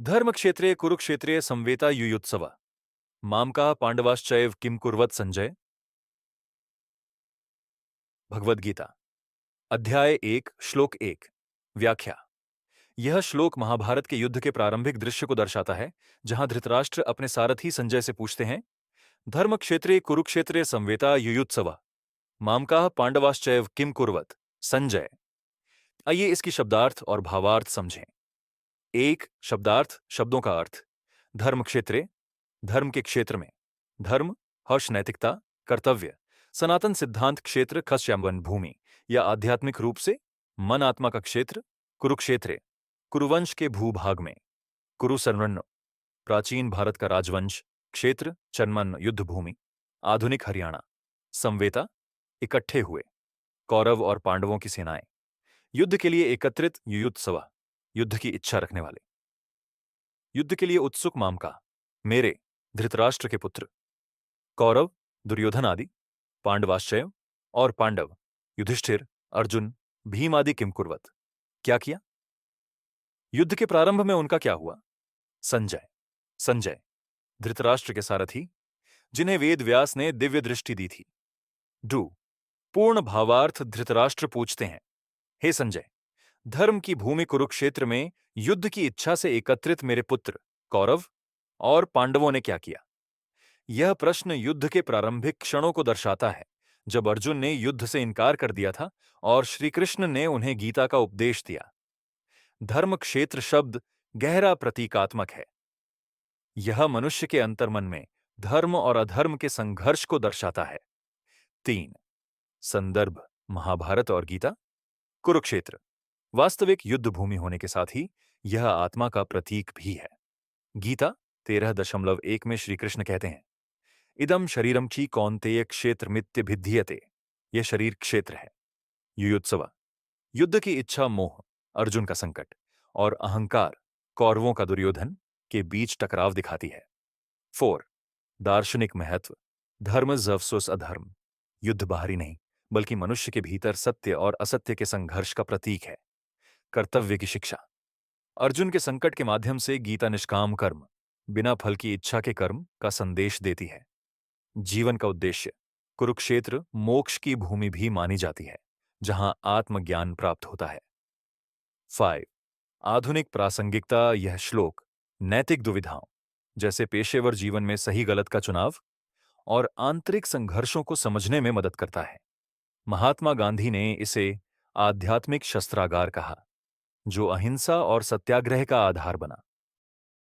धर्मक्षेत्रे कुरुक्षेत्रे संवेता युयुत्सव मामका पांडवाश्चैव किम कुर्वत संजय। भगवद गीता अध्याय 1 श्लोक 1। व्याख्या। यह श्लोक महाभारत के युद्ध के प्रारंभिक दृश्य को दर्शाता है, जहां धृतराष्ट्र अपने सारथी संजय से पूछते हैं, धर्मक्षेत्रे कुरुक्षेत्रे संवेता युयुत्सव मामका पांडवाश्चैव किम कुर्वत संजय। आइए इसकी शब्दार्थ और भावार्थ समझें। एक शब्दार्थ, शब्दों का अर्थ। धर्म क्षेत्रे, धर्म के क्षेत्र में। धर्म हर्ष, नैतिकता, कर्तव्य, सनातन सिद्धांत क्षेत्र खश्यामवन भूमि या आध्यात्मिक रूप से मन आत्मा का क्षेत्र। कुरुक्षेत्रे, कुरुवंश के भूभाग में। कुरु सरवण्य, प्राचीन भारत का राजवंश। क्षेत्र चन्मन युद्ध भूमि, आधुनिक हरियाणा। संवेता इकट्ठे हुए, कौरव और पांडवों की सेनाएं। युद्ध के लिए एकत्रित युयुत्सवा, युद्ध की इच्छा रखने वाले। युद्ध के लिए उत्सुक मामका, मेरे धृतराष्ट्र के पुत्र। कौरव दुर्योधन आदि, पांडवाश्चैव और पांडव युधिष्ठिर, अर्जुन, भीम आदि किम कुर्वत, क्या किया। युद्ध के प्रारंभ में उनका क्या हुआ। संजय, संजय धृतराष्ट्र के सारथी, जिन्हें वेद व्यास ने दिव्य दृष्टि दी थी। डू पूर्ण भावार्थ। धृतराष्ट्र पूछते हैं, हे संजय, धर्म की भूमि कुरुक्षेत्र में युद्ध की इच्छा से एकत्रित मेरे पुत्र कौरव और पांडवों ने क्या किया। यह प्रश्न युद्ध के प्रारंभिक क्षणों को दर्शाता है, जब अर्जुन ने युद्ध से इनकार कर दिया था और श्री कृष्ण ने उन्हें गीता का उपदेश दिया। धर्म क्षेत्र शब्द गहरा प्रतीकात्मक है। यह मनुष्य के अंतर्मन में धर्म और अधर्म के संघर्ष को दर्शाता है। 3 संदर्भ महाभारत और गीता। कुरुक्षेत्र वास्तविक युद्ध भूमि होने के साथ ही यह आत्मा का प्रतीक भी है। गीता 13.1 में श्री कृष्ण कहते हैं, इदम शरीरम ची कौन्तेय क्षेत्र मित्य भिद्यते, यह शरीर क्षेत्र है। युयुत्सव युद्ध की इच्छा, मोह अर्जुन का संकट और अहंकार कौरवों का दुर्योधन के बीच टकराव दिखाती है। 4 दार्शनिक महत्व। धर्म वर्सेस अधर्म, युद्ध बाहरी नहीं बल्कि मनुष्य के भीतर सत्य और असत्य के संघर्ष का प्रतीक है। कर्तव्य की शिक्षा। अर्जुन के संकट के माध्यम से गीता निष्काम कर्म, बिना फल की इच्छा के कर्म का संदेश देती है। जीवन का उद्देश्य। कुरुक्षेत्र मोक्ष की भूमि भी मानी जाती है, जहां आत्मज्ञान प्राप्त होता है। 5 आधुनिक प्रासंगिकता। यह श्लोक नैतिक दुविधाओं, जैसे पेशेवर जीवन में सही गलत का चुनाव और आंतरिक संघर्षों को समझने में मदद करता है। महात्मा गांधी ने इसे आध्यात्मिक शस्त्रागार कहा, जो अहिंसा और सत्याग्रह का आधार बना।